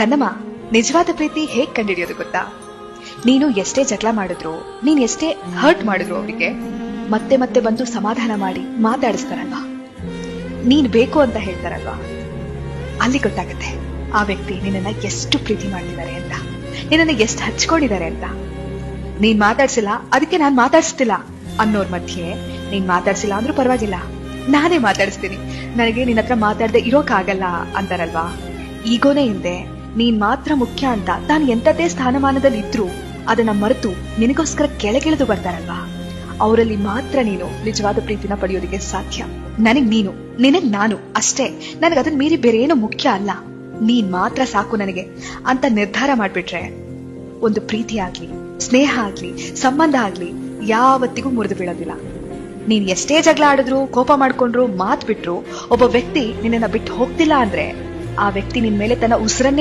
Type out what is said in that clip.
ಕನ್ನಮ್ಮ, ನಿಜವಾದ ಪ್ರೀತಿ ಹೇಗ್ ಕಂಡಿಡಿಯೋದು ಗೊತ್ತಾ? ನೀನು ಎಷ್ಟೇ ಜಗಳ ಮಾಡಿದ್ರು, ನೀನ್ ಎಷ್ಟೇ ಹರ್ಟ್ ಮಾಡಿದ್ರು ಅವರಿಗೆ ಮತ್ತೆ ಮತ್ತೆ ಬಂದು ಸಮಾಧಾನ ಮಾಡಿ ಮಾತಾಡಿಸ್ತಾರಲ್ವಾ, ನೀನ್ ಬೇಕು ಅಂತ ಹೇಳ್ತಾರಲ್ವಾ, ಅಲ್ಲಿ ಗೊತ್ತಾಗತ್ತೆ ಆ ವ್ಯಕ್ತಿ ನಿನ್ನನ್ನ ಎಷ್ಟು ಪ್ರೀತಿ ಮಾಡ್ತಿದ್ದಾರೆ ಅಂತ, ನಿನ್ನನ್ನ ಎಷ್ಟು ಹಚ್ಕೊಂಡಿದ್ದಾರೆ ಅಂತ. ನೀನ್ ಮಾತಾಡ್ಸಿಲ್ಲ ಅದಕ್ಕೆ ನಾನ್ ಮಾತಾಡ್ಸ್ತಿಲ್ಲ ಅನ್ನೋರ್ ಮಧ್ಯೆ, ನೀನ್ ಮಾತಾಡ್ಸಿಲ್ಲ ಅಂದ್ರೂ ಪರವಾಗಿಲ್ಲ, ನಾನೇ ಮಾತಾಡಿಸ್ತೀನಿ, ನನಗೆ ನಿನ್ನ ಹತ್ರ ಮಾತಾಡದೆ ಇರೋಕ್ಕಾಗಲ್ಲ ಅಂತಾರಲ್ವಾ. ಈಗೋನೇ ಹಿಂದೆ ನೀನ್ ಮಾತ್ರ ಮುಖ್ಯ ಅಂತ ತಾನು ಎಂತದೇ ಸ್ಥಾನಮಾನದಲ್ಲಿ ಇದ್ರು ಅದನ್ನ ಮರೆತು ನಿನಗೋಸ್ಕರ ಕೆಳಗಿಳಿದು ಬರ್ತಾರಲ್ವಾ, ಅವರಲ್ಲಿ ಮಾತ್ರ ನೀನು ನಿಜವಾದ ಪ್ರೀತಿನ ಪಡೆಯೋದಕ್ಕೆ ಸಾಧ್ಯ. ನನಗ್ ನೀನು, ನಿನಗ್ ನಾನು ಅಷ್ಟೇ, ನನಗ್ ಅದನ್ನ ಮೀರಿ ಬೇರೆ ಏನೋ ಮುಖ್ಯ ಅಲ್ಲ, ನೀನ್ ಮಾತ್ರ ಸಾಕು ನನಗೆ ಅಂತ ನಿರ್ಧಾರ ಮಾಡ್ಬಿಟ್ರೆ ಒಂದು ಪ್ರೀತಿ ಆಗ್ಲಿ, ಸ್ನೇಹ ಆಗ್ಲಿ, ಸಂಬಂಧ ಆಗ್ಲಿ ಯಾವತ್ತಿಗೂ ಮುರಿದು ಬೀಳೋದಿಲ್ಲ. ನೀನ್ ಎಷ್ಟೇ ಜಗಳ ಆಡಿದ್ರು, ಕೋಪ ಮಾಡ್ಕೊಂಡ್ರು, ಮಾತ್ ಬಿಟ್ರು, ಒಬ್ಬ ವ್ಯಕ್ತಿ ನಿನ್ನನ್ನ ಬಿಟ್ಟು ಹೋಗ್ತಿಲ್ಲ ಅಂದ್ರೆ ಆ ವ್ಯಕ್ತಿ ನಿನ್ ಮೇಲೆ ತನ್ನ ಉಸಿರನ್ನೇ